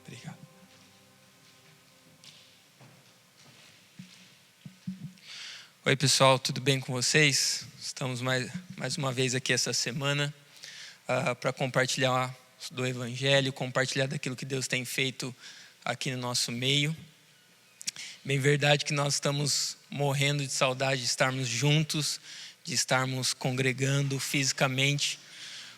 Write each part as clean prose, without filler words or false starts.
Obrigado. Oi, pessoal, tudo bem com vocês? Estamos mais uma vez aqui essa semana para compartilhar do Evangelho, compartilhar daquilo que Deus tem feito aqui no nosso meio. Bem verdade que nós estamos morrendo de saudade de estarmos juntos, de estarmos congregando fisicamente,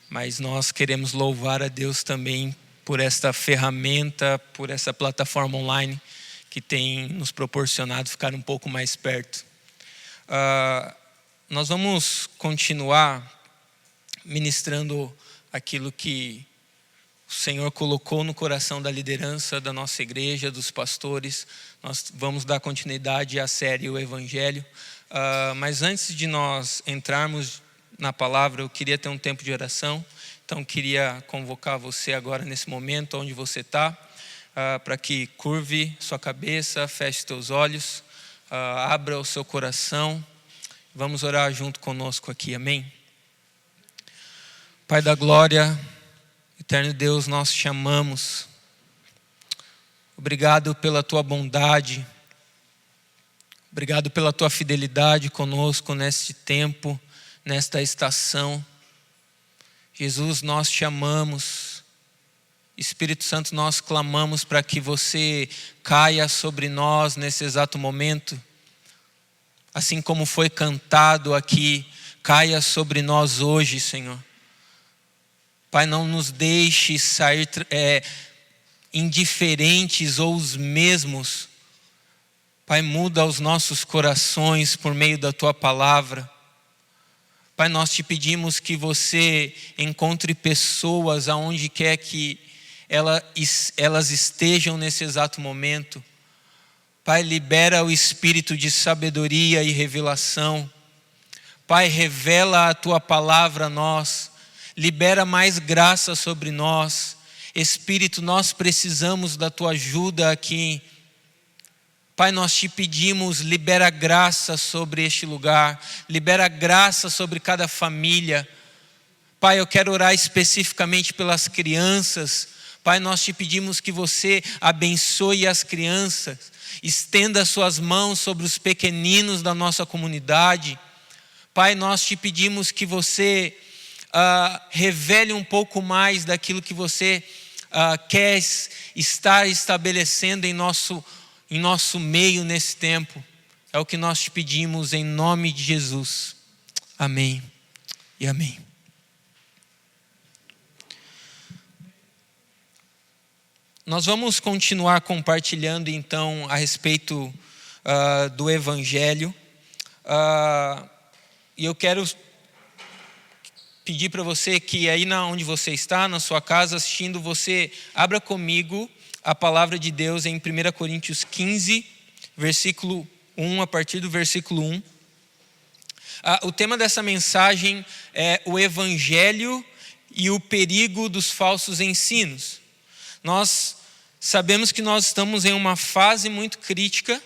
mas nós queremos louvar a Deus também por esta ferramenta, por essa plataforma online que tem nos proporcionado ficar um pouco mais perto. Nós vamos continuar ministrando aquilo que o Senhor colocou no coração da liderança da nossa igreja, dos pastores. Nós vamos dar continuidade à série O Evangelho. Mas antes de nós entrarmos na palavra, eu queria ter um tempo de oração. Então, queria convocar você agora, nesse momento, onde você está, para que curve sua cabeça, feche seus olhos, abra o seu coração. Vamos orar junto conosco aqui, amém? Pai da glória, eterno Deus, nós te amamos. Obrigado pela tua bondade. Obrigado pela tua fidelidade conosco neste tempo, nesta estação. Jesus, nós te amamos. Espírito Santo, nós clamamos para que você caia sobre nós nesse exato momento. Assim como foi cantado aqui, caia sobre nós hoje, Senhor. Pai, não nos deixe sair indiferentes ou os mesmos. Pai, muda os nossos corações por meio da tua palavra. Pai, nós te pedimos que você encontre pessoas aonde quer que elas estejam nesse exato momento. Pai, libera o espírito de sabedoria e revelação. Pai, revela a tua palavra a nós. Libera mais graça sobre nós. Espírito, nós precisamos da tua ajuda aqui. Pai, nós te pedimos, libera graça sobre este lugar. Libera graça sobre cada família. Pai, eu quero orar especificamente pelas crianças. Pai, nós te pedimos que você abençoe as crianças. Estenda suas mãos sobre os pequeninos da nossa comunidade. Pai, nós te pedimos que você revele um pouco mais daquilo que você quer estar estabelecendo em nosso meio nesse tempo. É o que nós te pedimos em nome de Jesus. Amém e amém. Nós vamos continuar compartilhando então a respeito do Evangelho. E eu quero pedir para você que aí onde você está, na sua casa assistindo, você abra comigo a palavra de Deus em 1 Coríntios 15, versículo 1, a partir do versículo 1. O tema dessa mensagem é o Evangelho e o perigo dos falsos ensinos. Nós sabemos que nós estamos em uma fase muito crítica.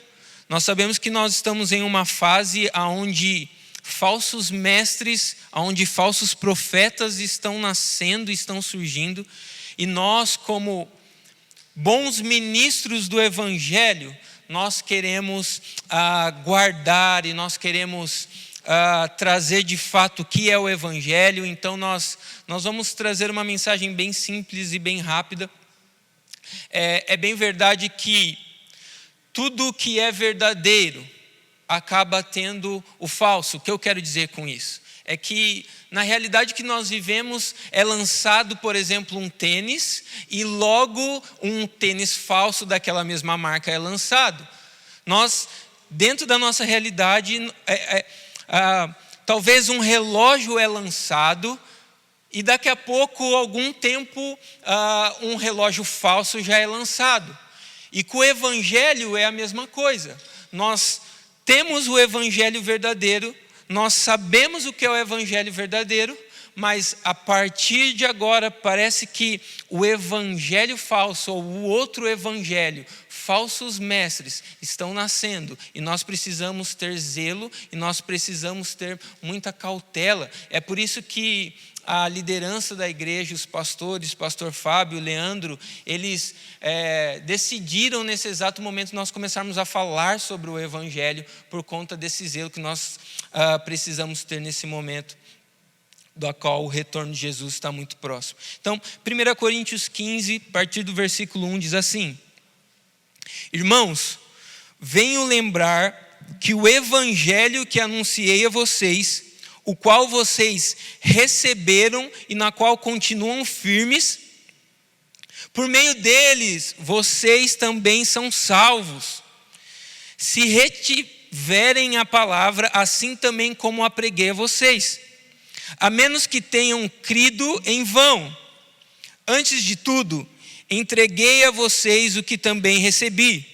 Nós sabemos que nós estamos em uma fase onde falsos mestres, onde falsos profetas estão nascendo, estão surgindo. E nós, como bons ministros do Evangelho, nós queremos guardar e nós queremos trazer de fato o que é o Evangelho. Então nós vamos trazer uma mensagem bem simples e bem rápida. É bem verdade que tudo que é verdadeiro acaba tendo o falso. O que eu quero dizer com isso? É que na realidade que nós vivemos é lançado, por exemplo, um tênis e logo um tênis falso daquela mesma marca é lançado. Nós, dentro da nossa realidade, talvez um relógio é lançado e daqui a pouco, algum tempo, um relógio falso já é lançado. E com o Evangelho é a mesma coisa. Nós temos o Evangelho verdadeiro, nós sabemos o que é o Evangelho verdadeiro, mas a partir de agora parece que o Evangelho falso ou o outro Evangelho falsos mestres estão nascendo e nós precisamos ter zelo e nós precisamos ter muita cautela. É por isso que a liderança da igreja, os pastores, pastor Fábio, Leandro, eles decidiram nesse exato momento nós começarmos a falar sobre o evangelho por conta desse zelo que nós precisamos ter nesse momento, do qual o retorno de Jesus está muito próximo. Então, 1 Coríntios 15, a partir do versículo 1, diz assim: Irmãos, venho lembrar que o evangelho que anunciei a vocês, o qual vocês receberam e na qual continuam firmes, por meio deles vocês também são salvos, se retiverem a palavra, assim também como a preguei a vocês, a menos que tenham crido em vão. Antes de tudo, entreguei a vocês o que também recebi,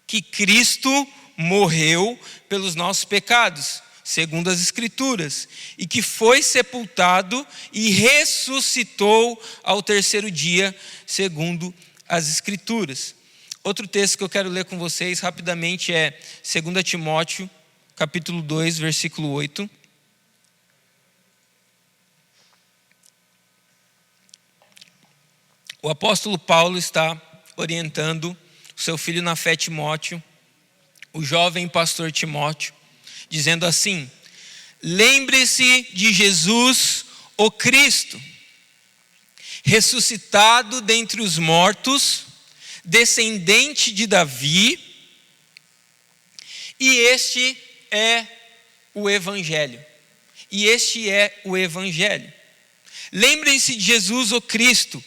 que Cristo morreu pelos nossos pecados, segundo as Escrituras, e que foi sepultado e ressuscitou ao terceiro dia, segundo as Escrituras. Outro texto que eu quero ler com vocês rapidamente é 2 Timóteo, capítulo 2, versículo 8. O apóstolo Paulo está orientando o seu filho na fé, Timóteo, o jovem pastor Timóteo, dizendo assim: lembre-se de Jesus, o Cristo, ressuscitado dentre os mortos, descendente de Davi, e este é o Evangelho. E este é o Evangelho. Lembrem-se de Jesus, o Cristo,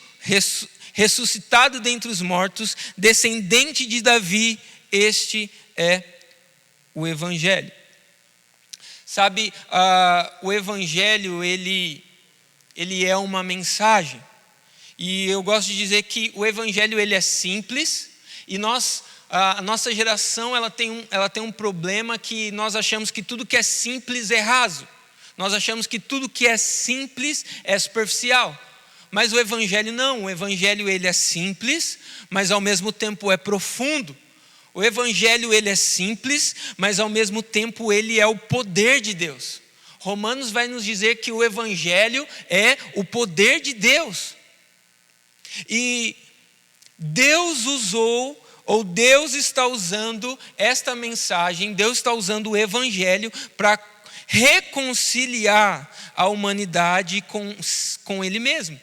ressuscitado dentre os mortos, descendente de Davi, este é o Evangelho. Sabe, o Evangelho, ele é uma mensagem. E eu gosto de dizer que o Evangelho, ele é simples. E a nossa geração, ela tem um problema que nós achamos que tudo que é simples é raso. Nós achamos que tudo que é simples é superficial. Mas o Evangelho não. O Evangelho, ele é simples, mas ao mesmo tempo é profundo. O Evangelho, ele é simples, mas ao mesmo tempo ele é o poder de Deus. Romanos vai nos dizer que o Evangelho é o poder de Deus. E Deus usou, ou Deus está usando esta mensagem, Deus está usando o Evangelho para reconciliar a humanidade com Ele mesmo.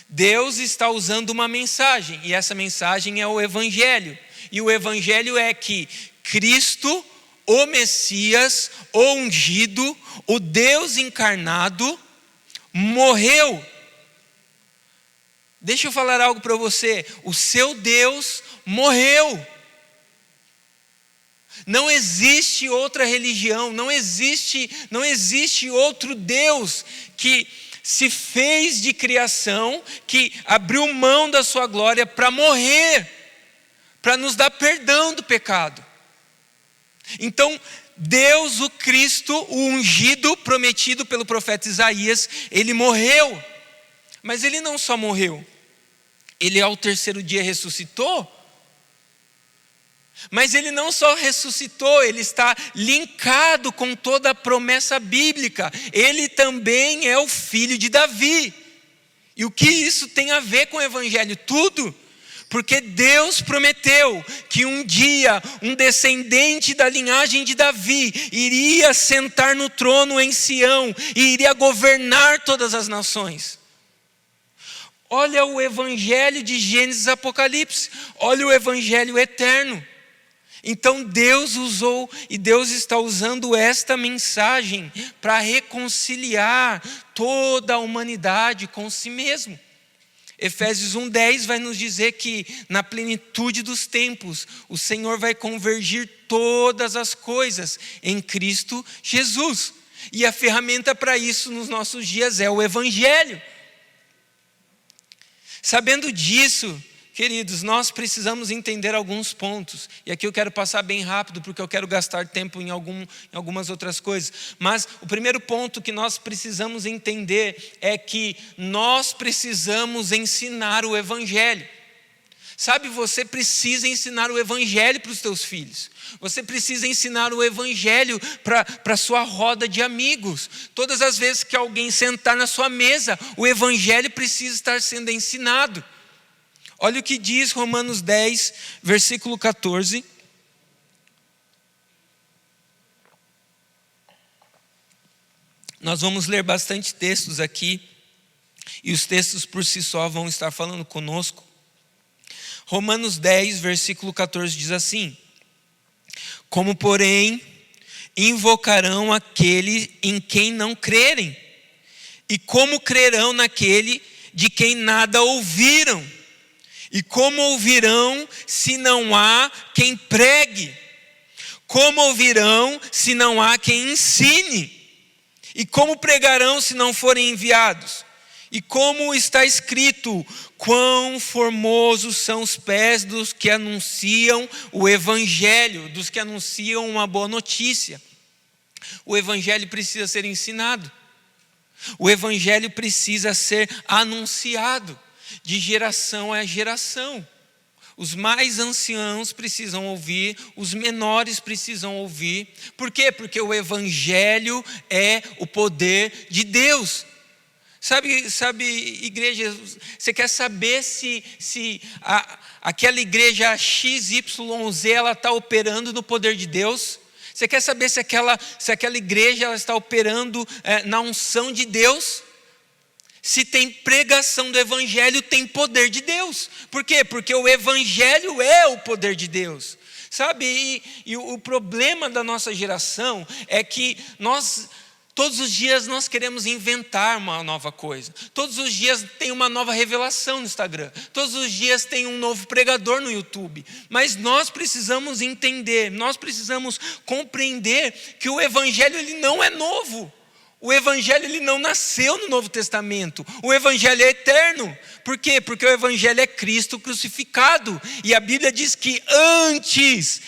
Deus está usando uma mensagem, e essa mensagem é o Evangelho. E o Evangelho é que Cristo, o Messias, o ungido, o Deus encarnado, morreu. Deixa eu falar algo para você. O seu Deus morreu. Não existe outra religião, não existe outro Deus que se fez de criação, que abriu mão da sua glória para morrer, para nos dar perdão do pecado. Então, Deus, o Cristo, o ungido, prometido pelo profeta Isaías, ele morreu. Mas ele não só morreu, ele ao terceiro dia ressuscitou. Mas ele não só ressuscitou, ele está linkado com toda a promessa bíblica. Ele também é o filho de Davi. E o que isso tem a ver com o Evangelho? Tudo. Porque Deus prometeu que um dia um descendente da linhagem de Davi iria sentar no trono em Sião e iria governar todas as nações. Olha o Evangelho de Gênesis e Apocalipse. Olha o Evangelho eterno. Então Deus usou e Deus está usando esta mensagem para reconciliar toda a humanidade com si mesmo. Efésios 1:10 vai nos dizer que na plenitude dos tempos o Senhor vai convergir todas as coisas em Cristo Jesus. E a ferramenta para isso nos nossos dias é o Evangelho. Sabendo disso, queridos, nós precisamos entender alguns pontos. E aqui eu quero passar bem rápido, porque eu quero gastar tempo em algumas outras coisas. Mas o primeiro ponto que nós precisamos entender é que nós precisamos ensinar o Evangelho. Sabe, você precisa ensinar o evangelho para os teus filhos. Você precisa ensinar o evangelho para a sua roda de amigos. Todas as vezes que alguém sentar na sua mesa, o evangelho precisa estar sendo ensinado. Olha o que diz Romanos 10, versículo 14. Nós vamos ler bastante textos aqui, e os textos por si só vão estar falando conosco. Romanos 10, versículo 14 diz assim: como porém invocarão aquele em quem não crerem? E como crerão naquele de quem nada ouviram? E como ouvirão se não há quem pregue? Como ouvirão se não há quem ensine? E como pregarão se não forem enviados? E como está escrito: quão formosos são os pés dos que anunciam o evangelho, dos que anunciam uma boa notícia. O evangelho precisa ser ensinado. O evangelho precisa ser anunciado de geração a geração. Os mais anciãos precisam ouvir, os menores precisam ouvir. Por quê? Porque o evangelho é o poder de Deus. Sabe, igreja, você quer saber se aquela igreja XYZ ela está operando no poder de Deus? Você quer saber se aquela igreja ela está operando na unção de Deus? Se tem pregação do evangelho, tem poder de Deus. Por quê? Porque o evangelho é o poder de Deus. Sabe, e o problema da nossa geração é que todos os dias nós queremos inventar uma nova coisa. Todos os dias tem uma nova revelação no Instagram. Todos os dias tem um novo pregador no YouTube. Mas nós precisamos entender, nós precisamos compreender que o evangelho ele não é novo. O evangelho ele não nasceu no Novo Testamento. O evangelho é eterno. Por quê? Porque o evangelho é Cristo crucificado. E a Bíblia diz que antes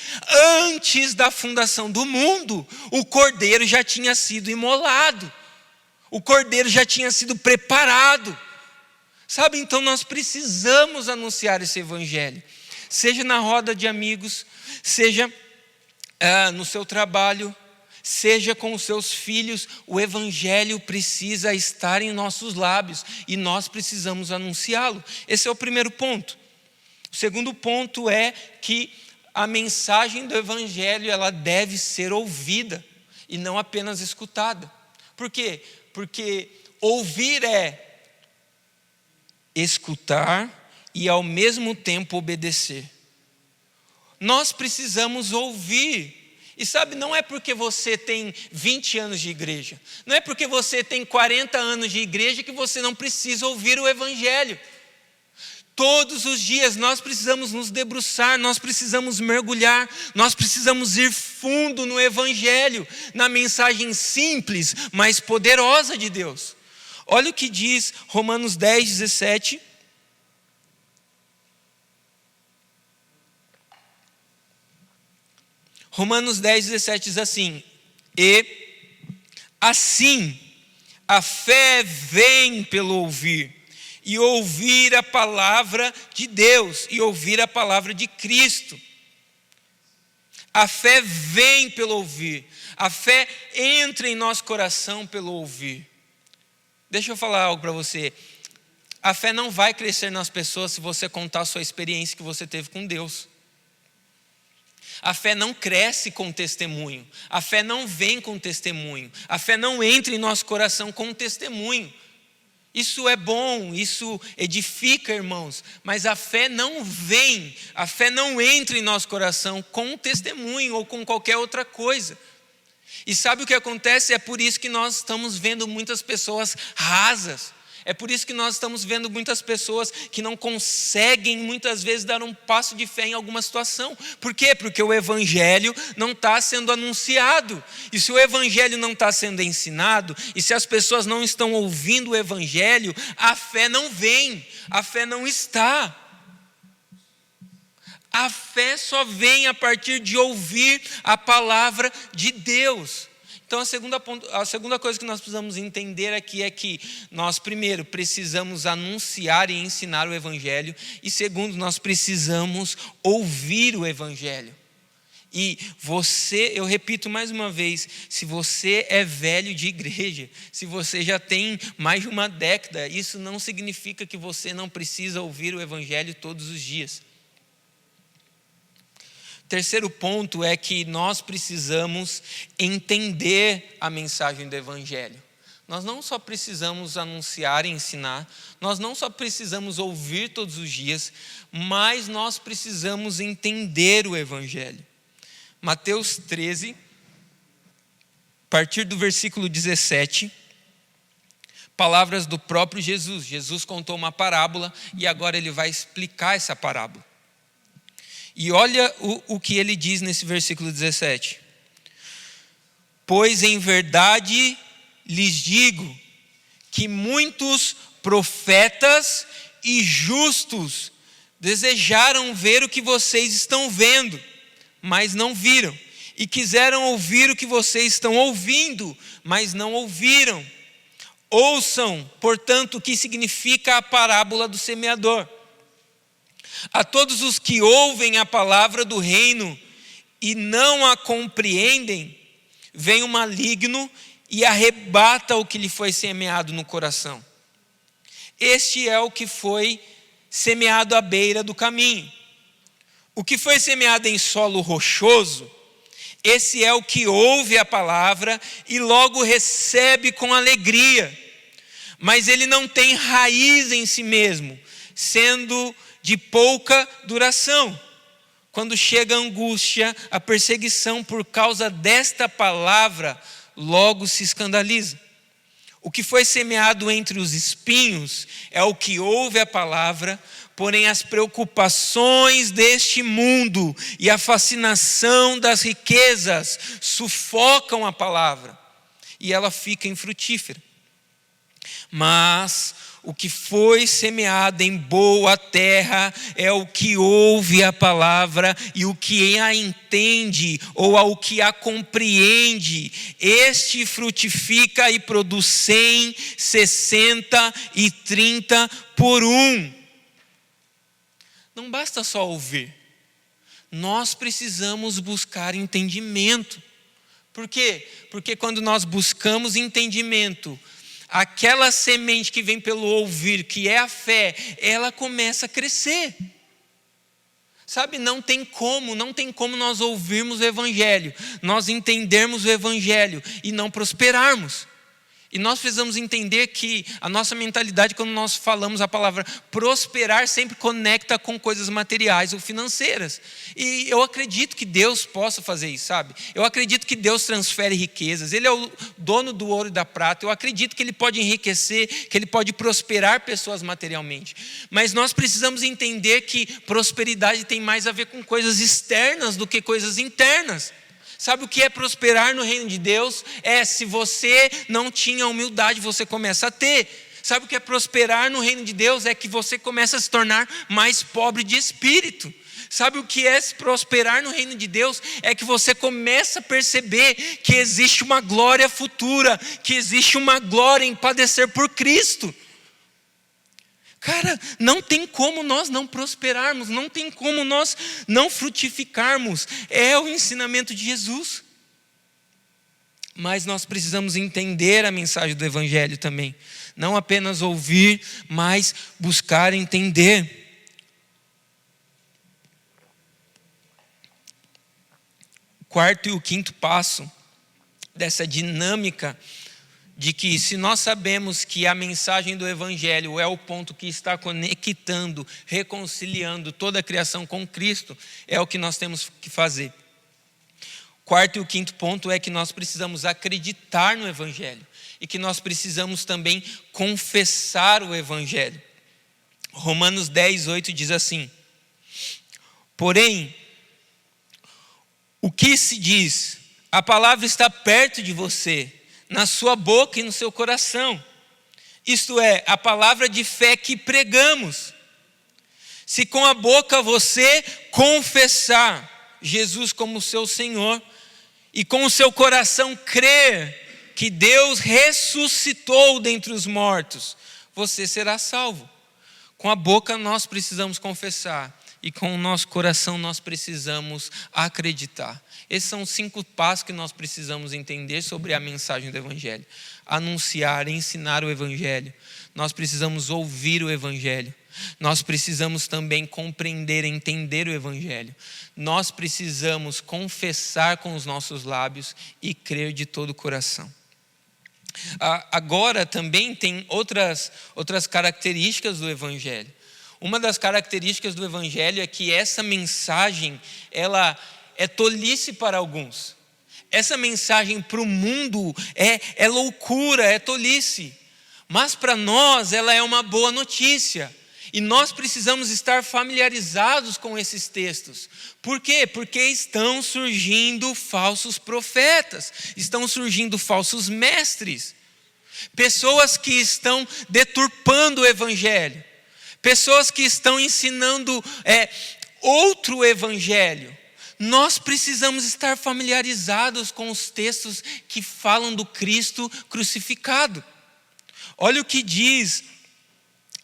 da fundação do mundo, o cordeiro já tinha sido imolado. O cordeiro já tinha sido preparado. Sabe, então nós precisamos anunciar esse evangelho. Seja na roda de amigos, seja no seu trabalho, seja com os seus filhos, o evangelho precisa estar em nossos lábios e nós precisamos anunciá-lo. Esse é o primeiro ponto. O segundo ponto é que a mensagem do evangelho ela deve ser ouvida e não apenas escutada. Por quê? Porque ouvir é escutar e ao mesmo tempo obedecer. Nós precisamos ouvir. E sabe, não é porque você tem 20 anos de igreja, não é porque você tem 40 anos de igreja que você não precisa ouvir o evangelho. Todos os dias nós precisamos nos debruçar, nós precisamos mergulhar, nós precisamos ir fundo no evangelho, na mensagem simples, mas poderosa de Deus. Olha o que diz Romanos 10, 17. Romanos 10, 17 diz assim: e assim a fé vem pelo ouvir, e ouvir a palavra de Deus, e ouvir a palavra de Cristo. A fé vem pelo ouvir, a fé entra em nosso coração pelo ouvir. Deixa eu falar algo para você. A fé não vai crescer nas pessoas se você contar a sua experiência que você teve com Deus. A fé não cresce com testemunho. A fé não vem com testemunho. A fé não entra em nosso coração com testemunho. Isso é bom, isso edifica, irmãos. Mas a fé não vem, a fé não entra em nosso coração com testemunho ou com qualquer outra coisa. E sabe o que acontece? É por isso que nós estamos vendo muitas pessoas rasas. É por isso que nós estamos vendo muitas pessoas que não conseguem muitas vezes dar um passo de fé em alguma situação. Por quê? Porque o evangelho não está sendo anunciado. E se o evangelho não está sendo ensinado, e se as pessoas não estão ouvindo o evangelho, a fé não vem, a fé não está. A fé só vem a partir de ouvir a palavra de Deus. Então a segunda coisa que nós precisamos entender aqui é que nós, primeiro, precisamos anunciar e ensinar o Evangelho. E segundo, nós precisamos ouvir o Evangelho. E eu repito mais uma vez, se você é velho de igreja, se você já tem mais de uma década, isso não significa que você não precisa ouvir o Evangelho todos os dias. Terceiro ponto é que nós precisamos entender a mensagem do Evangelho. Nós não só precisamos anunciar e ensinar, nós não só precisamos ouvir todos os dias, mas nós precisamos entender o Evangelho. Mateus 13, a partir do versículo 17, palavras do próprio Jesus. Jesus contou uma parábola e agora ele vai explicar essa parábola. E olha o que ele diz nesse versículo 17. Pois em verdade lhes digo que muitos profetas e justos desejaram ver o que vocês estão vendo, mas não viram, e quiseram ouvir o que vocês estão ouvindo, mas não ouviram. Ouçam, portanto, o que significa a parábola do semeador. A todos os que ouvem a palavra do reino e não a compreendem, vem o maligno e arrebata o que lhe foi semeado no coração. Este é o que foi semeado à beira do caminho. O que foi semeado em solo rochoso, esse é o que ouve a palavra e logo recebe com alegria, mas ele não tem raiz em si mesmo, sendo de pouca duração. Quando chega a angústia, a perseguição por causa desta palavra, logo se escandaliza. O que foi semeado entre os espinhos é o que ouve a palavra, porém as preocupações deste mundo e a fascinação das riquezas sufocam a palavra e ela fica infrutífera. Mas o que foi semeado em boa terra é o que ouve a palavra e o que a entende ou ao que a compreende. Este frutifica e produz 100, 60 e 30 por um. Não basta só ouvir. Nós precisamos buscar entendimento. Por quê? Porque quando nós buscamos entendimento, aquela semente que vem pelo ouvir, que é a fé, ela começa a crescer. Sabe, não tem como nós ouvirmos o Evangelho, nós entendermos o Evangelho e não prosperarmos. E nós precisamos entender que a nossa mentalidade, quando nós falamos a palavra prosperar, sempre conecta com coisas materiais ou financeiras. E eu acredito que Deus possa fazer isso, sabe? Eu acredito que Deus transfere riquezas. Ele é o dono do ouro e da prata. Eu acredito que Ele pode enriquecer, que Ele pode prosperar pessoas materialmente. Mas nós precisamos entender que prosperidade tem mais a ver com coisas externas do que coisas internas. Sabe o que é prosperar no reino de Deus? Se você não tinha humildade, você começa a ter. Sabe o que é prosperar no reino de Deus? É que você começa a se tornar mais pobre de espírito. Sabe o que é se prosperar no reino de Deus? É que você começa a perceber que existe uma glória futura, que existe uma glória em padecer por Cristo. Cara, não tem como nós não prosperarmos, não tem como nós não frutificarmos. É o ensinamento de Jesus. Mas nós precisamos entender a mensagem do Evangelho também. Não apenas ouvir, mas buscar entender. O quarto e o quinto passo dessa dinâmica de que se nós sabemos que a mensagem do Evangelho é o ponto que está conectando, reconciliando toda a criação com Cristo, é o que nós temos que fazer. O quarto e o quinto ponto é que nós precisamos acreditar no Evangelho e que nós precisamos também confessar o Evangelho. Romanos 10, 8 diz assim: porém, o que se diz? A palavra está perto de você, na sua boca e no seu coração. Isto é, a palavra de fé que pregamos. Se com a boca você confessar Jesus como seu Senhor e com o seu coração crer que Deus ressuscitou dentre os mortos, você será salvo. Com a boca nós precisamos confessar e com o nosso coração nós precisamos acreditar. Esses são os 5 passos que nós precisamos entender sobre a mensagem do Evangelho. Anunciar, ensinar o Evangelho. Nós precisamos ouvir o Evangelho. Nós precisamos também compreender, entender o Evangelho. Nós precisamos confessar com os nossos lábios e crer de todo o coração. Agora também tem outras características do Evangelho. Uma das características do Evangelho é que essa mensagem, ela é tolice para alguns. Essa mensagem para o mundo é loucura, é tolice. Mas para nós ela é uma boa notícia. E nós precisamos estar familiarizados com esses textos. Por quê? Porque estão surgindo falsos profetas, estão surgindo falsos mestres, pessoas que estão deturpando o Evangelho, pessoas que estão ensinando outro Evangelho. Nós precisamos estar familiarizados com os textos que falam do Cristo crucificado. Olha o que diz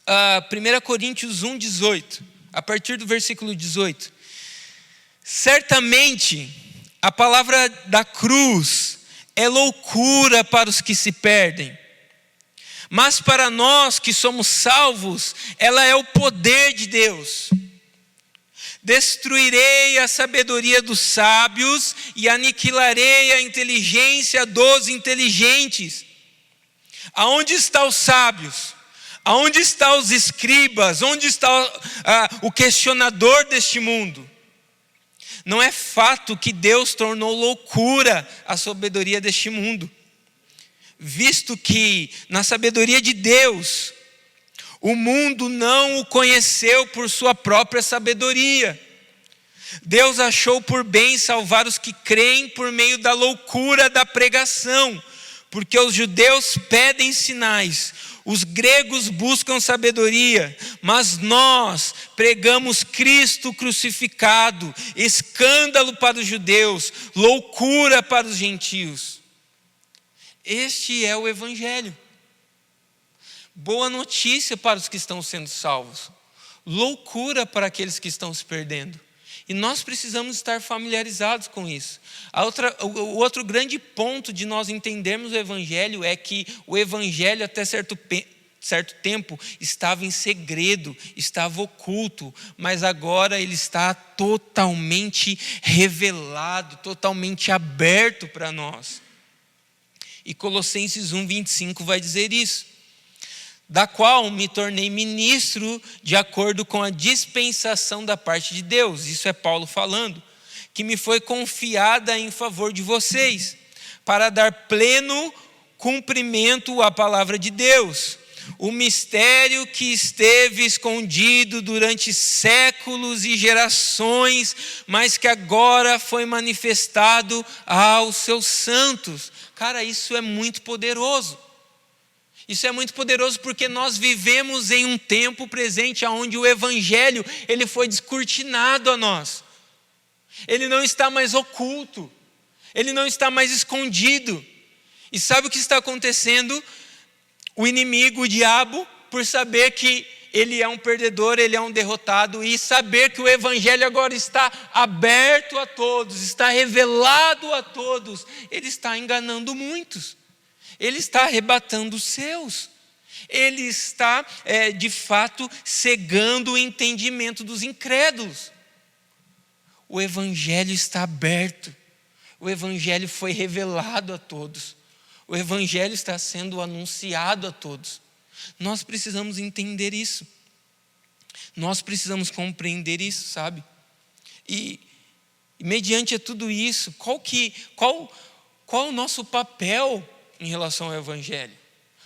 1 Coríntios 1,18, a partir do versículo 18. Certamente a palavra da cruz é loucura para os que se perdem, mas para nós que somos salvos, ela é o poder de Deus. Destruirei a sabedoria dos sábios e aniquilarei a inteligência dos inteligentes. Aonde estão os sábios? Aonde estão os escribas? Onde está o questionador deste mundo? Não é fato que Deus tornou loucura a sabedoria deste mundo, visto que na sabedoria de Deus, o mundo não o conheceu por sua própria sabedoria. Deus achou por bem salvar os que creem por meio da loucura da pregação, porque os judeus pedem sinais, os gregos buscam sabedoria, mas nós pregamos Cristo crucificado, escândalo para os judeus, loucura para os gentios. Este é o Evangelho. Boa notícia para os que estão sendo salvos, loucura para aqueles que estão se perdendo. E nós precisamos estar familiarizados com isso. O outro grande ponto de nós entendermos o Evangelho é que o Evangelho até certo tempo estava em segredo, estava oculto, mas agora ele está totalmente revelado, totalmente aberto para nós. E Colossenses 1,25 vai dizer isso. Da qual me tornei ministro de acordo com a dispensação da parte de Deus. Isso é Paulo falando. Que me foi confiada em favor de vocês, para dar pleno cumprimento à palavra de Deus. O mistério que esteve escondido durante séculos e gerações, mas que agora foi manifestado aos seus santos. Cara, isso é muito poderoso. Isso é muito poderoso porque nós vivemos em um tempo presente onde o Evangelho ele foi descortinado a nós. Ele não está mais oculto. Ele não está mais escondido. E sabe o que está acontecendo? O inimigo, o diabo, por saber que ele é um perdedor, ele é um derrotado, e saber que o Evangelho agora está aberto a todos, está revelado a todos, ele está enganando muitos. Ele está arrebatando os seus. Ele está, de fato, cegando o entendimento dos incrédulos. O Evangelho está aberto. O Evangelho foi revelado a todos. O Evangelho está sendo anunciado a todos. Nós precisamos entender isso. Nós precisamos compreender isso, sabe? E mediante a tudo isso, qual o nosso papel em relação ao Evangelho?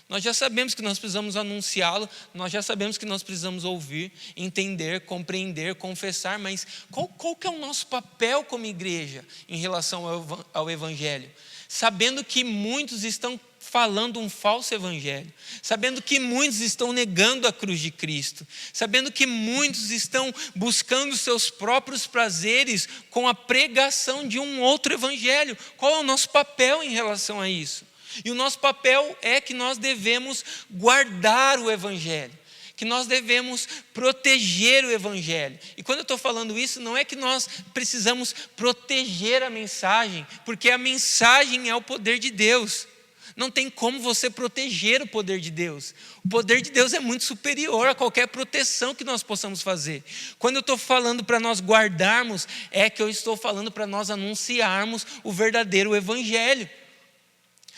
Nós já sabemos que nós precisamos anunciá-lo, nós já sabemos que nós precisamos ouvir, entender, compreender, confessar, mas qual que é o nosso papel como igreja em relação ao Evangelho? Sabendo que muitos estão falando um falso evangelho, sabendo que muitos estão negando a cruz de Cristo, sabendo que muitos estão buscando seus próprios prazeres com a pregação de um outro evangelho. Qual é o nosso papel em relação a isso? E o nosso papel é que nós devemos guardar o evangelho, que nós devemos proteger o evangelho. E quando eu estou falando isso, não é que nós precisamos proteger a mensagem, porque a mensagem é o poder de Deus. Não tem como você proteger o poder de Deus. O poder de Deus é muito superior a qualquer proteção que nós possamos fazer. Quando eu estou falando para nós guardarmos, é que eu estou falando para nós anunciarmos o verdadeiro evangelho.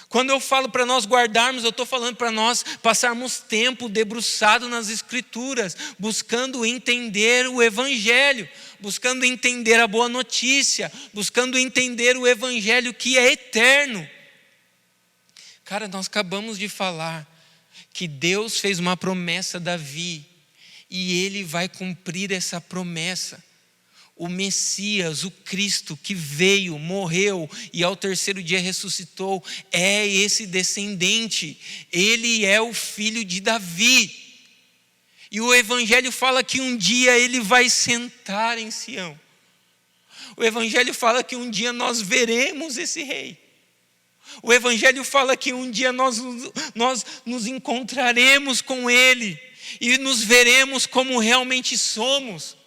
Quando eu falo para nós guardarmos, eu estou falando para nós passarmos tempo debruçado nas Escrituras, buscando entender o evangelho, buscando entender a boa notícia, buscando entender o evangelho que é eterno. Cara, nós acabamos de falar que Deus fez uma promessa a Davi e ele vai cumprir essa promessa. O Messias, o Cristo que veio, morreu e ao terceiro dia ressuscitou, é esse descendente. Ele é o filho de Davi. E o Evangelho fala que um dia ele vai sentar em Sião. O Evangelho fala que um dia nós veremos esse rei. O Evangelho fala que um dia nós nos encontraremos com Ele e nos veremos como realmente somos.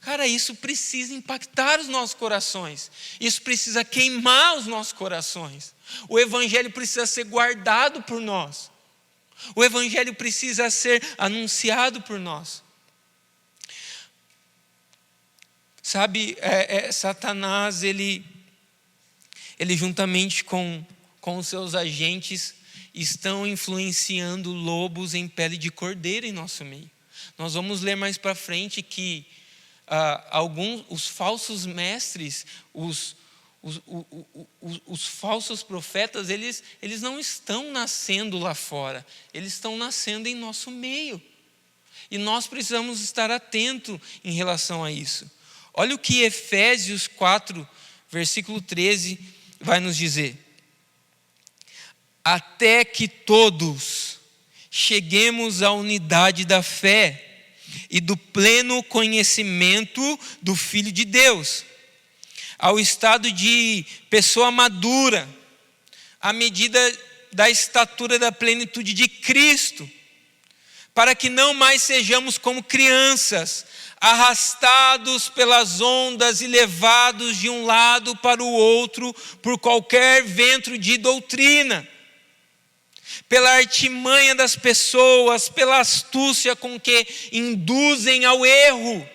Cara, isso precisa impactar os nossos corações. Isso precisa queimar os nossos corações. O Evangelho precisa ser guardado por nós. O Evangelho precisa ser anunciado por nós. Sabe, Satanás, ele juntamente com os seus agentes, estão influenciando lobos em pele de cordeiro em nosso meio. Nós vamos ler mais para frente que os falsos mestres, os falsos profetas, eles não estão nascendo lá fora, eles estão nascendo em nosso meio. E nós precisamos estar atentos em relação a isso. Olha o que Efésios 4, versículo 13, vai nos dizer: até que todos cheguemos à unidade da fé e do pleno conhecimento do Filho de Deus, ao estado de pessoa madura, à medida da estatura da plenitude de Cristo, para que não mais sejamos como crianças, arrastados pelas ondas e levados de um lado para o outro por qualquer vento de doutrina, pela artimanha das pessoas, pela astúcia com que induzem ao erro,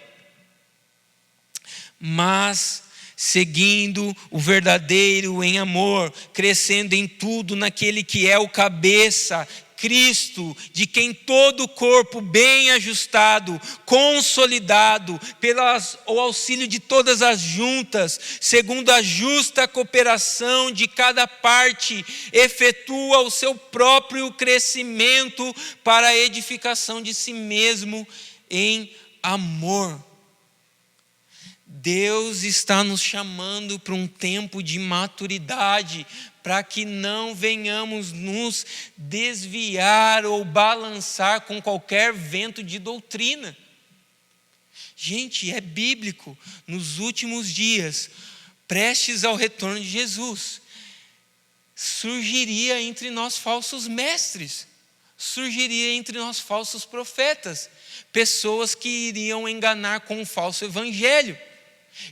mas seguindo o verdadeiro em amor, crescendo em tudo naquele que é o cabeça, Cristo, de quem todo o corpo bem ajustado, consolidado, pelo auxílio de todas as juntas, segundo a justa cooperação de cada parte, efetua o seu próprio crescimento para a edificação de si mesmo em amor. Deus está nos chamando para um tempo de maturidade, para que não venhamos nos desviar ou balançar com qualquer vento de doutrina. Gente, é bíblico. Nos últimos dias, prestes ao retorno de Jesus, surgiria entre nós falsos mestres, surgiria entre nós falsos profetas, pessoas que iriam enganar com um falso evangelho.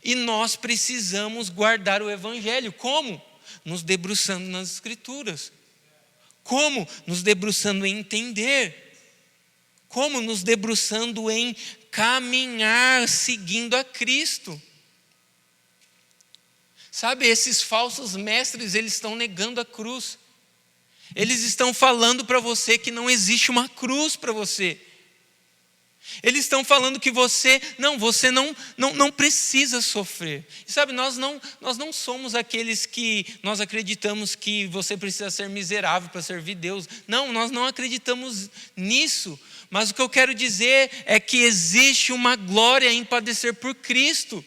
E nós precisamos guardar o evangelho. Como? Nos debruçando nas Escrituras. Como? Nos debruçando em entender. Como? Nos debruçando em caminhar seguindo a Cristo. Sabe, esses falsos mestres, eles estão negando a cruz. Eles estão falando para você que não existe uma cruz para você. Eles estão falando que você não precisa sofrer. E sabe, nós não somos aqueles que nós acreditamos que você precisa ser miserável para servir Deus. Não, nós não acreditamos nisso. Mas o que eu quero dizer é que existe uma glória em padecer por Cristo.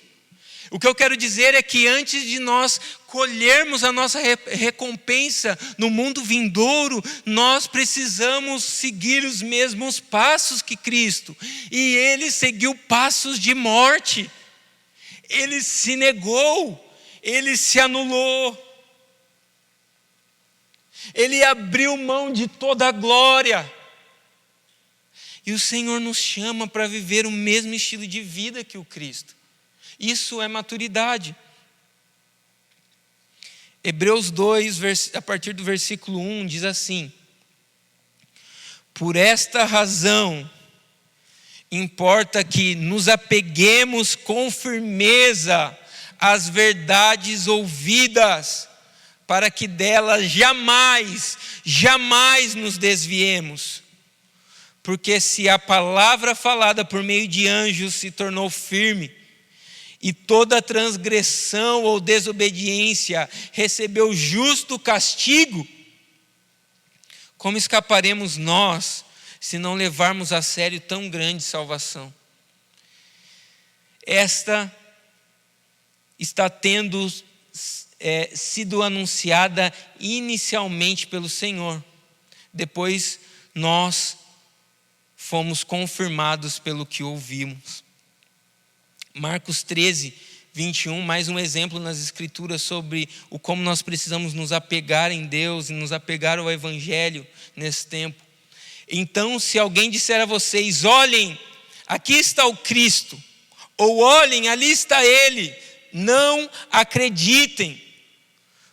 O que eu quero dizer é que antes de nós colhermos a nossa recompensa no mundo vindouro, nós precisamos seguir os mesmos passos que Cristo. E ele seguiu passos de morte. Ele se negou, ele se anulou. Ele abriu mão de toda a glória. E o Senhor nos chama para viver o mesmo estilo de vida que o Cristo. Isso é maturidade. Hebreus 2, a partir do versículo 1, diz assim: por esta razão, importa que nos apeguemos com firmeza às verdades ouvidas, para que delas jamais nos desviemos. Porque se a palavra falada por meio de anjos se tornou firme, e toda transgressão ou desobediência recebeu justo castigo, como escaparemos nós se não levarmos a sério tão grande salvação? Esta está tendo sido anunciada inicialmente pelo Senhor. Depois nós fomos confirmados pelo que ouvimos. Marcos 13, 21, mais um exemplo nas Escrituras sobre como nós precisamos nos apegar em Deus e nos apegar ao Evangelho nesse tempo. Então, se alguém disser a vocês: olhem, aqui está o Cristo, ou olhem, ali está Ele, não acreditem.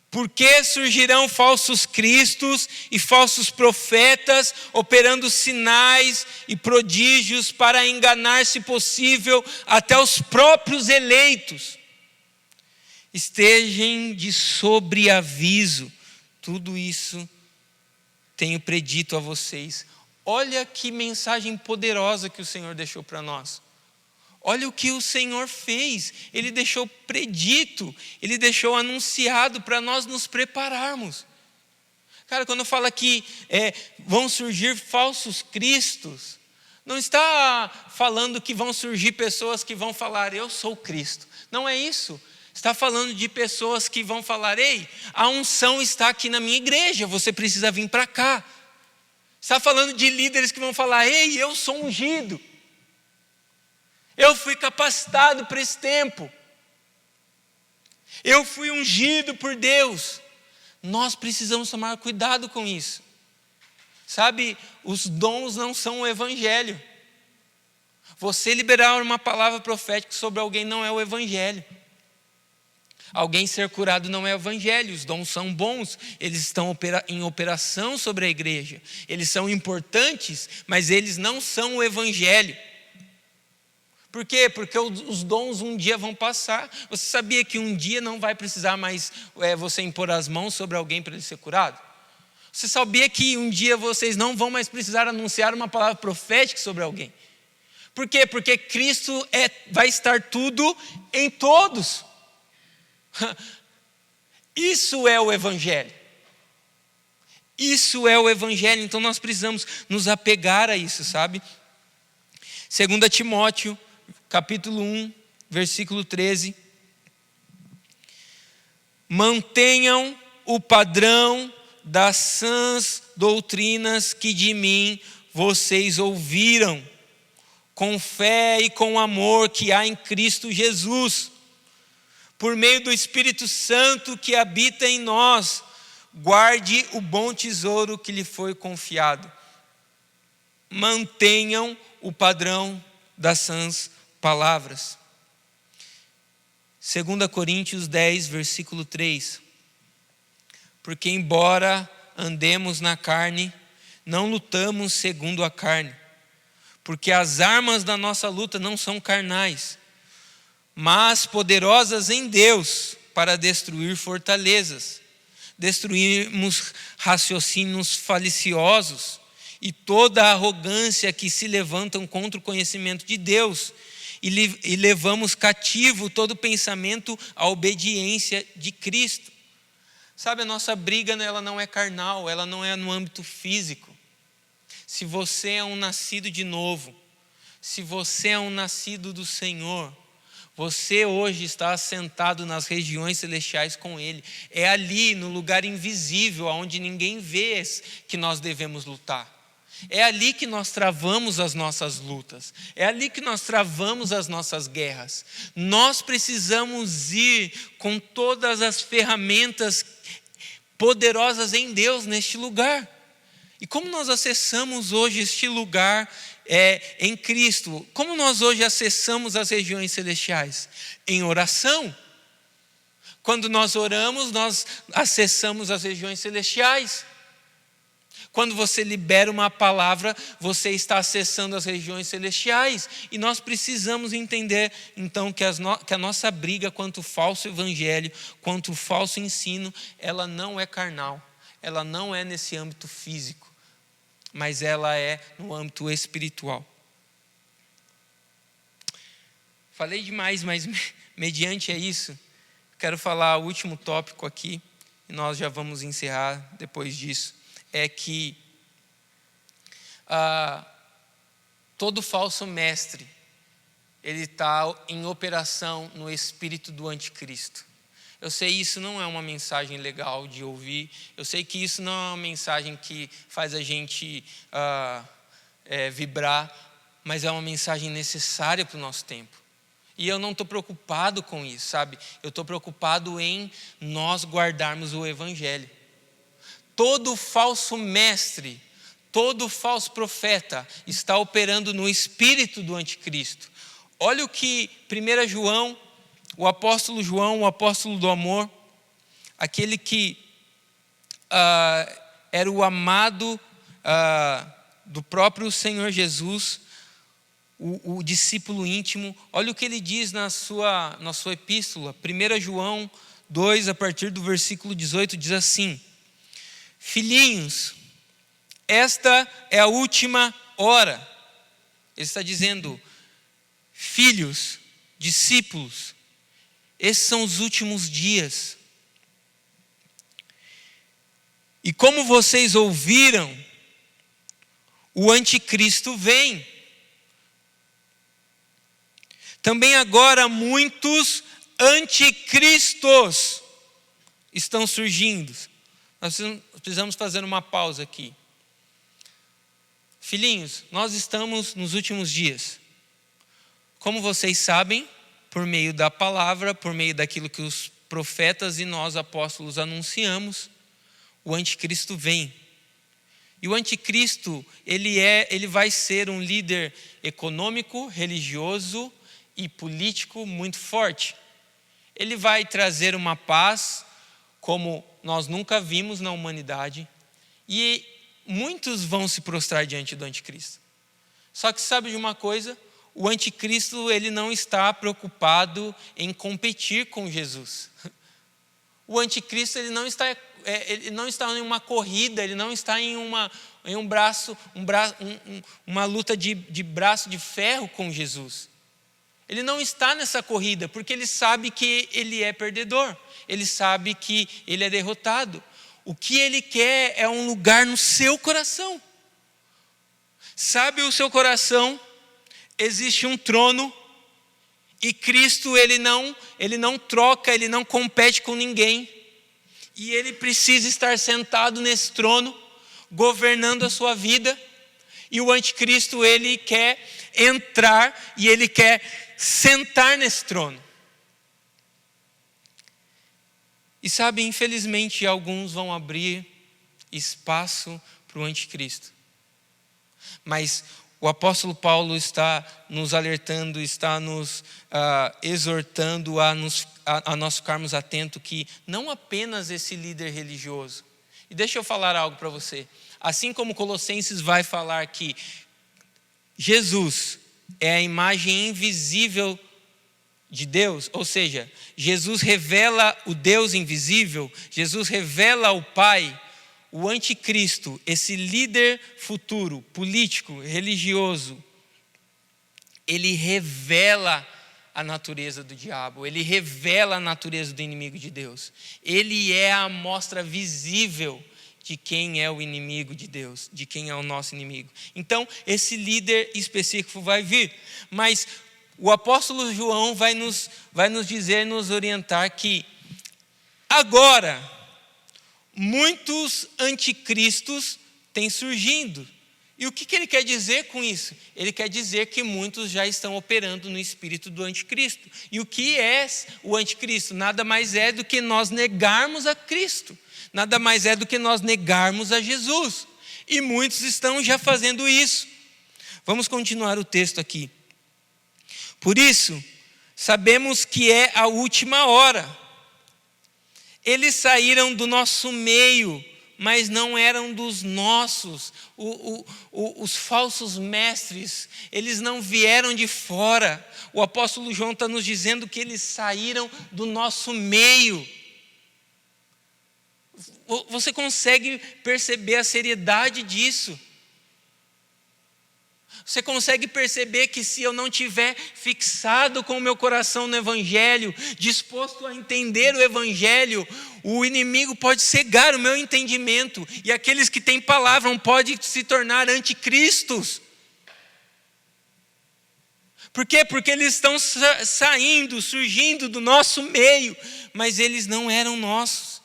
Porque surgirão falsos cristos e falsos profetas, operando sinais e prodígios para enganar, se possível, até os próprios eleitos. Estejam de sobreaviso. Tudo isso tenho predito a vocês. Olha que mensagem poderosa que o Senhor deixou para nós. Olha o que o Senhor fez. Ele deixou predito, Ele deixou anunciado para nós nos prepararmos. Cara, quando fala que vão surgir falsos cristos, não está falando que vão surgir pessoas que vão falar: eu sou Cristo. Não é isso. Está falando de pessoas que vão falar: ei, a unção está aqui na minha igreja, você precisa vir para cá. Está falando de líderes que vão falar: ei, eu sou ungido. Eu fui capacitado para esse tempo. Eu fui ungido por Deus. Nós precisamos tomar cuidado com isso. Sabe, os dons não são o evangelho. Você liberar uma palavra profética sobre alguém não é o evangelho. Alguém ser curado não é o evangelho. Os dons são bons, eles estão em operação sobre a igreja. Eles são importantes, mas eles não são o evangelho. Por quê? Porque os dons um dia vão passar. Você sabia que um dia não vai precisar mais você impor as mãos sobre alguém para ele ser curado? Você sabia que um dia vocês não vão mais precisar anunciar uma palavra profética sobre alguém? Por quê? Porque Cristo vai estar tudo em todos. Isso é o evangelho. Isso é o evangelho. Então nós precisamos nos apegar a isso, sabe? 2 Timóteo capítulo 1, versículo 13. Mantenham o padrão das sãs doutrinas que de mim vocês ouviram, com fé e com amor que há em Cristo Jesus. Por meio do Espírito Santo que habita em nós, guarde o bom tesouro que lhe foi confiado. Mantenham o padrão das sãs palavras. 2 Coríntios 10, versículo 3. Porque embora andemos na carne, não lutamos segundo a carne. Porque as armas da nossa luta não são carnais, mas poderosas em Deus para destruir fortalezas. Destruirmos raciocínios faliciosos e toda a arrogância que se levantam contra o conhecimento de Deus, e levamos cativo todo pensamento à obediência de Cristo. Sabe, a nossa briga ela não é carnal, ela não é no âmbito físico. Se você é um nascido de novo, se você é um nascido do Senhor, Você hoje está assentado nas regiões celestiais com Ele. É ali, no lugar invisível, onde ninguém vê, que nós devemos lutar. É ali que nós travamos as nossas lutas. É ali que nós travamos as nossas guerras. Nós precisamos ir com todas as ferramentas poderosas em Deus neste lugar. E como nós acessamos hoje este lugar em Cristo? Como nós hoje acessamos as regiões celestiais? Em oração. Quando nós oramos, nós acessamos as regiões celestiais. Quando você libera uma palavra, você está acessando as regiões celestiais. E nós precisamos entender, então, que a nossa briga contra o falso evangelho, contra o falso ensino, ela não é carnal. Ela não é nesse âmbito físico, mas ela é no âmbito espiritual. Falei demais, mas mediante isso, quero falar o último tópico aqui, e nós já vamos encerrar depois disso. É que todo falso mestre, ele está em operação no espírito do anticristo. Eu sei que isso não é uma mensagem legal de ouvir, eu sei que isso não é uma mensagem que faz a gente vibrar, mas é uma mensagem necessária para o nosso tempo. E eu não estou preocupado com isso, sabe? Eu estou preocupado em nós guardarmos o evangelho. Todo falso mestre, todo falso profeta está operando no espírito do anticristo. Olha o que 1 João, o apóstolo João, o apóstolo do amor, aquele que era o amado do próprio Senhor Jesus, o discípulo íntimo, olha o que ele diz na sua epístola. 1 João 2, a partir do versículo 18, diz assim: filhinhos, esta é a última hora. Ele está dizendo, filhos, discípulos, esses são os últimos dias. E como vocês ouviram, o anticristo vem. Também agora muitos anticristos estão surgindo. Nós precisamos fazer uma pausa aqui. Filhinhos, nós estamos nos últimos dias. Como vocês sabem, por meio da palavra, por meio daquilo que os profetas e nós apóstolos anunciamos, o anticristo vem. E o anticristo, ele vai ser um líder econômico, religioso e político muito forte. Ele vai trazer uma paz como nós nunca vimos na humanidade, e muitos vão se prostrar diante do anticristo. Só que sabe de uma coisa? O anticristo, ele não está preocupado em competir com Jesus. O anticristo, ele não está em uma corrida, ele não está em uma luta de braço de ferro com Jesus. Ele não está nessa corrida, porque ele sabe que ele é perdedor. Ele sabe que ele é derrotado. O que ele quer é um lugar no seu coração. Sabe o seu coração? Existe um trono. E Cristo, ele não troca, ele não compete com ninguém. E ele precisa estar sentado nesse trono, governando a sua vida. E o anticristo, ele quer entrar e ele quer sentar nesse trono. E sabe, infelizmente, alguns vão abrir espaço para o anticristo. Mas o apóstolo Paulo está nos alertando, está nos exortando a nós ficarmos atentos que não apenas esse líder religioso. E deixa eu falar algo para você. Assim como Colossenses vai falar que Jesus é a imagem invisível de Deus, ou seja, Jesus revela o Deus invisível, Jesus revela o Pai. O anticristo, esse líder futuro, político, religioso, ele revela a natureza do diabo, ele revela a natureza do inimigo de Deus. Ele é a amostra visível de quem é o inimigo de Deus, de quem é o nosso inimigo. Então, esse líder específico vai vir. Mas o apóstolo João vai nos dizer, nos orientar que agora muitos anticristos têm surgindo. E o que ele quer dizer com isso? Ele quer dizer que muitos já estão operando no espírito do anticristo. E o que é o anticristo? Nada mais é do que nós negarmos a Cristo. Nada mais é do que nós negarmos a Jesus. E muitos estão já fazendo isso. Vamos continuar o texto aqui. Por isso, sabemos que é a última hora. Eles saíram do nosso meio, mas não eram dos nossos. Os falsos mestres, eles não vieram de fora. O apóstolo João está nos dizendo que eles saíram do nosso meio. Você consegue perceber a seriedade disso? Você consegue perceber que se eu não tiver fixado com o meu coração no Evangelho, disposto a entender o Evangelho, o inimigo pode cegar o meu entendimento, e aqueles que têm palavra podem se tornar anticristos. Por quê? Porque eles estão saindo, surgindo do nosso meio, mas eles não eram nossos.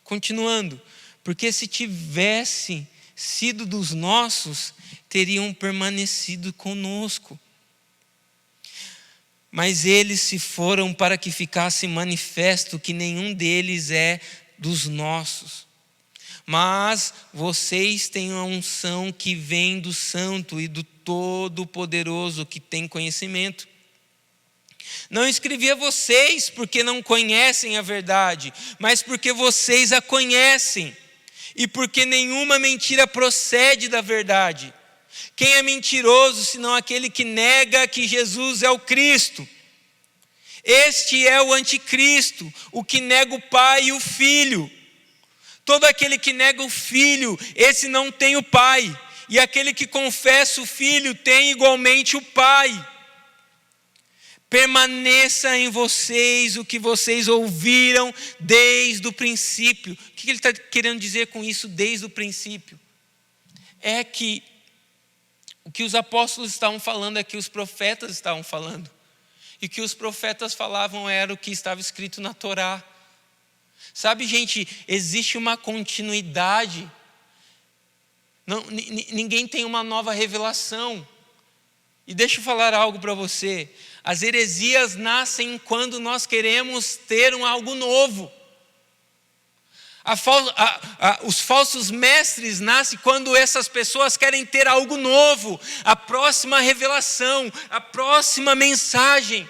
Continuando, porque se tivesse sido dos nossos, teriam permanecido conosco. Mas eles se foram para que ficasse manifesto que nenhum deles é dos nossos. Mas vocês têm a unção que vem do Santo e do Todo-Poderoso, que tem conhecimento. Não escrevi a vocês porque não conhecem a verdade, mas porque vocês a conhecem. E porque nenhuma mentira procede da verdade. Quem é mentiroso, senão aquele que nega que Jesus é o Cristo? Este é o anticristo, o que nega o Pai e o Filho. Todo aquele que nega o Filho, esse não tem o Pai. E aquele que confessa o Filho tem igualmente o Pai. Permaneça em vocês o que vocês ouviram desde o princípio. O que ele está querendo dizer com isso, desde o princípio? É que o que os apóstolos estavam falando é que os profetas estavam falando. E o que os profetas falavam era o que estava escrito na Torá. Sabe, gente, existe uma continuidade. Ninguém tem uma nova revelação. E deixa eu falar algo para você. As heresias nascem quando nós queremos ter algo novo. Os falsos mestres nascem quando essas pessoas querem ter algo novo. A próxima revelação, a próxima mensagem.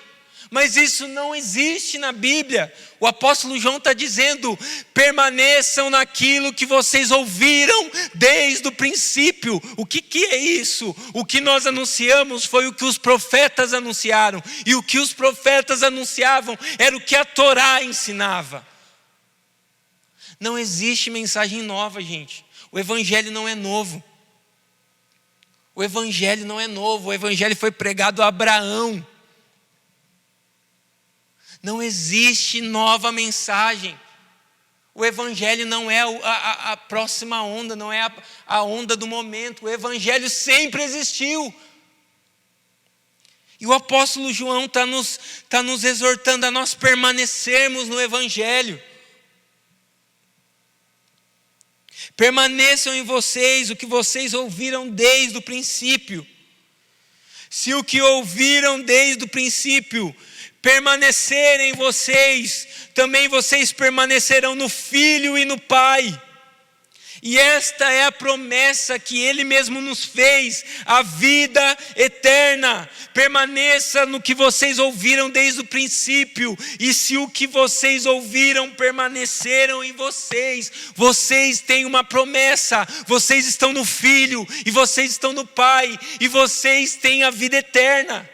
Mas isso não existe na Bíblia. O apóstolo João está dizendo: permaneçam naquilo que vocês ouviram desde o princípio. O que é isso? O que nós anunciamos foi o que os profetas anunciaram. E o que os profetas anunciavam era o que a Torá ensinava. Não existe mensagem nova, gente. O Evangelho não é novo. O Evangelho não é novo. O Evangelho foi pregado a Abraão. Não existe nova mensagem. O Evangelho não é a próxima onda, não é a onda do momento. O Evangelho sempre existiu. E o apóstolo João está nos exortando a nós permanecermos no Evangelho. Permaneçam em vocês o que vocês ouviram desde o princípio. Se o que ouviram desde o princípio permanecer em vocês, também vocês permanecerão no Filho e no Pai. E esta é a promessa que Ele mesmo nos fez, a vida eterna. Permaneça no que vocês ouviram desde o princípio. E se o que vocês ouviram permaneceram em vocês, vocês têm uma promessa. Vocês estão no Filho e vocês estão no Pai. E vocês têm a vida eterna.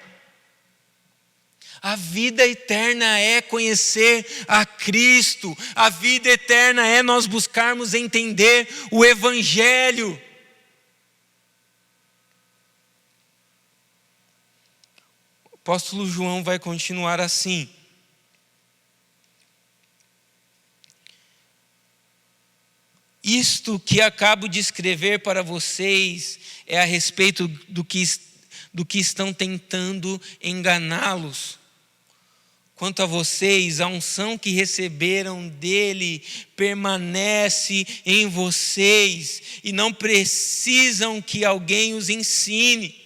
A vida eterna é conhecer a Cristo. A vida eterna é nós buscarmos entender o Evangelho. O apóstolo João vai continuar assim. Isto que acabo de escrever para vocês é a respeito do que estão tentando enganá-los. Quanto a vocês, a unção que receberam dele permanece em vocês e não precisam que alguém os ensine,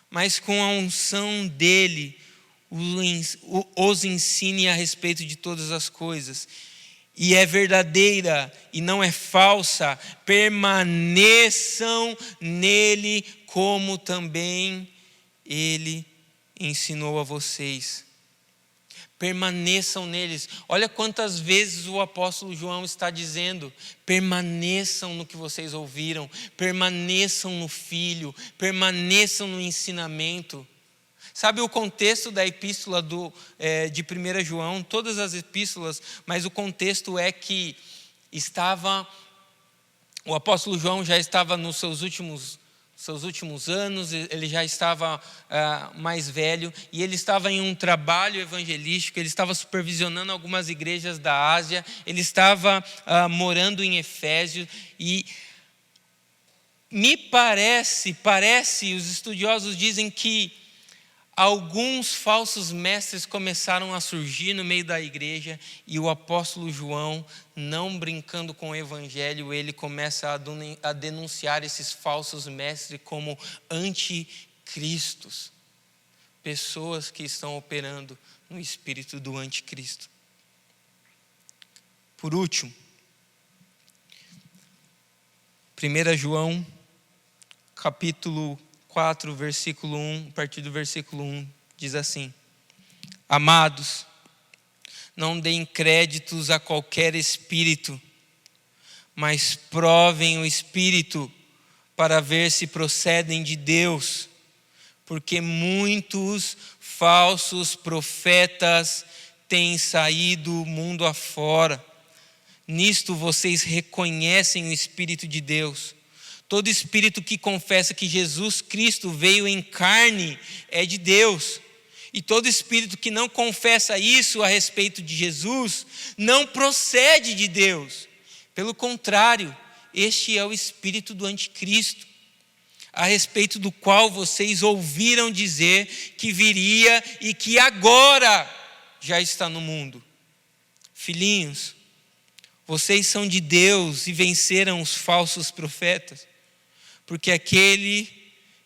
mas com a unção dele os ensine a respeito de todas as coisas. E é verdadeira e não é falsa. Permaneçam nele como também ele ensinou a vocês. Permaneçam neles. Olha quantas vezes o apóstolo João está dizendo: permaneçam no que vocês ouviram, permaneçam no Filho, permaneçam no ensinamento. Sabe o contexto da epístola de 1 João, todas as epístolas, mas o contexto é que o apóstolo João já estava nos seus últimos anos, ele já estava mais velho, e ele estava em um trabalho evangelístico, ele estava supervisionando algumas igrejas da Ásia, ele estava morando em Efésio, e me parece, os estudiosos dizem que alguns falsos mestres começaram a surgir no meio da igreja, e o apóstolo João, não brincando com o evangelho, ele começa a denunciar esses falsos mestres como anticristos, pessoas que estão operando no espírito do anticristo. Por último, 1 João, capítulo 4, versículo 1, a partir do versículo 1, diz assim: Amados, não deem créditos a qualquer espírito, mas provem o espírito para ver se procedem de Deus, porque muitos falsos profetas têm saído mundo afora. Nisto vocês reconhecem o Espírito de Deus. Todo espírito que confessa que Jesus Cristo veio em carne é de Deus. E todo espírito que não confessa isso a respeito de Jesus não procede de Deus. Pelo contrário, este é o espírito do anticristo, a respeito do qual vocês ouviram dizer que viria e que agora já está no mundo. Filhinhos, vocês são de Deus e venceram os falsos profetas. Porque aquele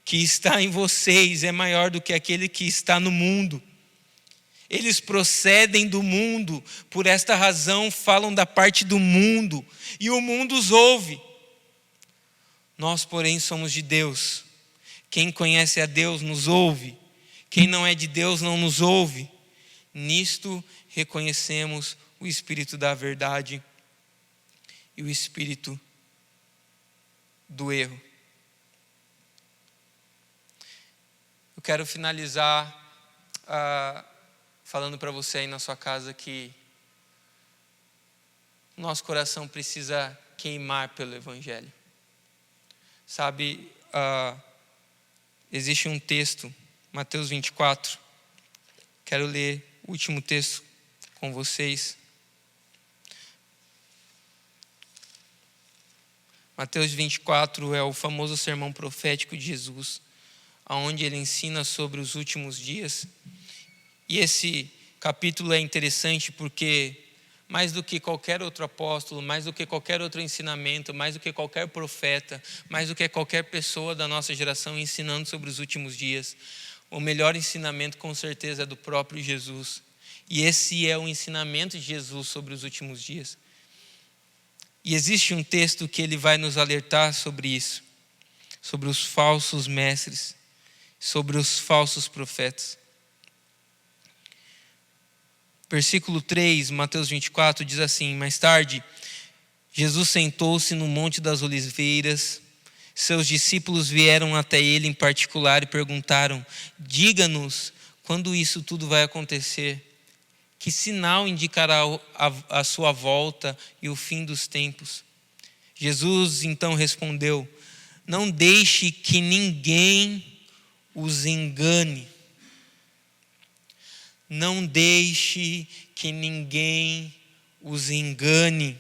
que está em vocês é maior do que aquele que está no mundo. Eles procedem do mundo, por esta razão falam da parte do mundo, e o mundo os ouve. Nós, porém, somos de Deus. Quem conhece a Deus nos ouve. Quem não é de Deus não nos ouve. Nisto reconhecemos o espírito da verdade e o espírito do erro. Eu quero finalizar falando para você aí na sua casa que nosso coração precisa queimar pelo Evangelho. Sabe, existe um texto, Mateus 24, quero ler o último texto com vocês. Mateus 24 é o famoso sermão profético de Jesus, onde ele ensina sobre os últimos dias. E esse capítulo é interessante porque, mais do que qualquer outro apóstolo, mais do que qualquer outro ensinamento, mais do que qualquer profeta, mais do que qualquer pessoa da nossa geração ensinando sobre os últimos dias, o melhor ensinamento com certeza é do próprio Jesus. E esse é o ensinamento de Jesus sobre os últimos dias. E existe um texto que ele vai nos alertar sobre isso, sobre os falsos mestres, sobre os falsos profetas. Versículo 3, Mateus 24, diz assim: Mais tarde, Jesus sentou-se no Monte das Oliveiras. Seus discípulos vieram até ele em particular e perguntaram: Diga-nos quando isso tudo vai acontecer. Que sinal indicará a sua volta e o fim dos tempos? Jesus então respondeu: Não deixe que ninguém os engane. Não deixe que ninguém os engane.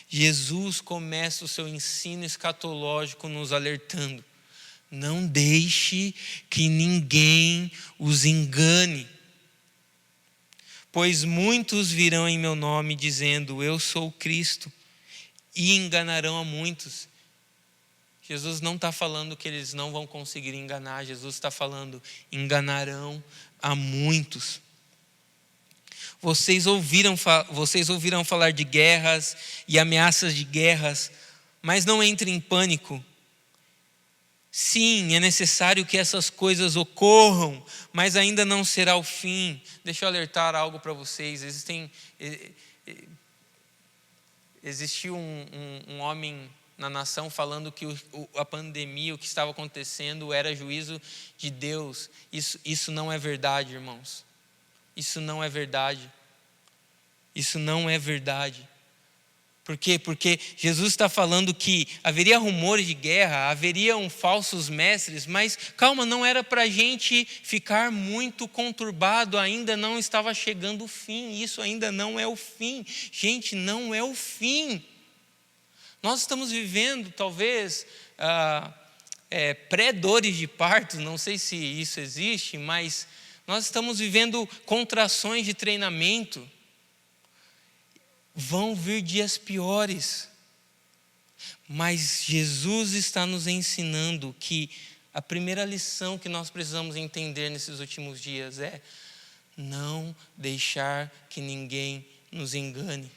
Jesus começa o seu ensino escatológico nos alertando: Não deixe que ninguém os engane. Pois muitos virão em meu nome dizendo, eu sou o Cristo, e enganarão a muitos. Jesus não está falando que eles não vão conseguir enganar. Jesus está falando, enganarão a muitos. Vocês ouviram falar de guerras e ameaças de guerras, mas não entrem em pânico. Sim, é necessário que essas coisas ocorram, mas ainda não será o fim. Deixa eu alertar algo para vocês. Existiu um homem na nação falando que a pandemia, o que estava acontecendo, era juízo de Deus. Isso não é verdade, irmãos. Isso não é verdade. Isso não é verdade. Por quê? Porque Jesus está falando que haveria rumores de guerra, haveriam falsos mestres, mas calma, não era para a gente ficar muito conturbado, ainda não estava chegando o fim, isso ainda não é o fim. Gente, não é o fim. Nós estamos vivendo, talvez, pré-dores de parto, não sei se isso existe, mas nós estamos vivendo contrações de treinamento. Vão vir dias piores, mas Jesus está nos ensinando que a primeira lição que nós precisamos entender nesses últimos dias é não deixar que ninguém nos engane.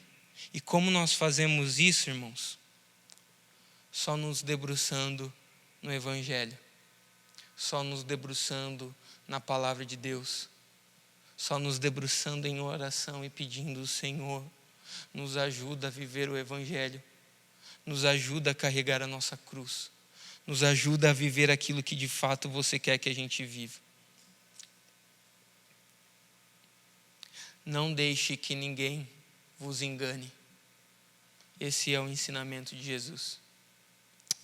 E como nós fazemos isso, irmãos? Só nos debruçando no Evangelho, só nos debruçando na palavra de Deus, só nos debruçando em oração e pedindo ao Senhor, nos ajuda a viver o Evangelho, nos ajuda a carregar a nossa cruz, nos ajuda a viver aquilo que de fato você quer que a gente viva. Não deixe que ninguém vos engane. Esse é o ensinamento de Jesus.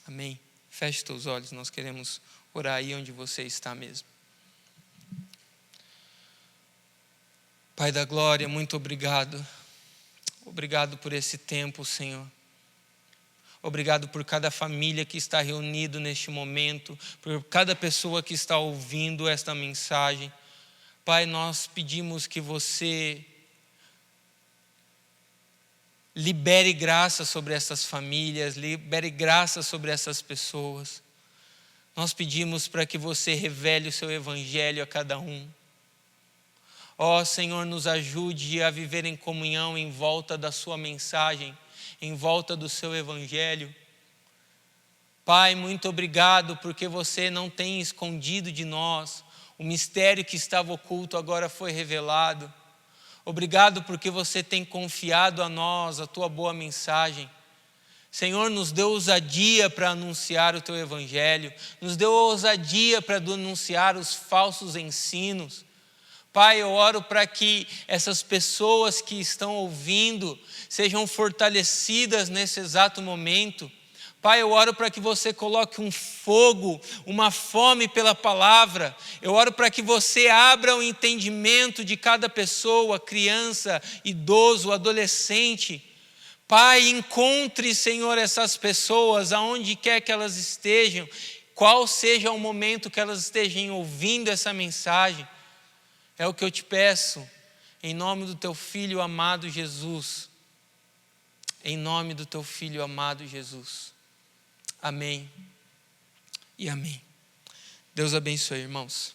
Amém? Feche teus olhos, nós queremos orar aí onde você está mesmo. Pai da glória, muito obrigado. Obrigado por esse tempo, Senhor. Obrigado por cada família que está reunida neste momento, por cada pessoa que está ouvindo esta mensagem. Pai, nós pedimos que você libere graça sobre essas famílias, libere graça sobre essas pessoas. Nós pedimos para que você revele o seu evangelho a cada um. Ó Senhor, nos ajude a viver em comunhão em volta da sua mensagem, em volta do seu evangelho. Pai, muito obrigado porque você não tem escondido de nós. O mistério que estava oculto agora foi revelado. Obrigado porque você tem confiado a nós a tua boa mensagem. Senhor, nos deu ousadia para anunciar o teu evangelho, nos deu ousadia para denunciar os falsos ensinos. Pai, eu oro para que essas pessoas que estão ouvindo sejam fortalecidas nesse exato momento. Pai, eu oro para que você coloque um fogo, uma fome pela palavra. Eu oro para que você abra o entendimento de cada pessoa, criança, idoso, adolescente. Pai, encontre, Senhor, essas pessoas aonde quer que elas estejam, qual seja o momento que elas estejam ouvindo essa mensagem. É o que eu te peço, em nome do teu Filho amado Jesus. Em nome do teu Filho amado Jesus. Amém e amém. Deus abençoe, irmãos.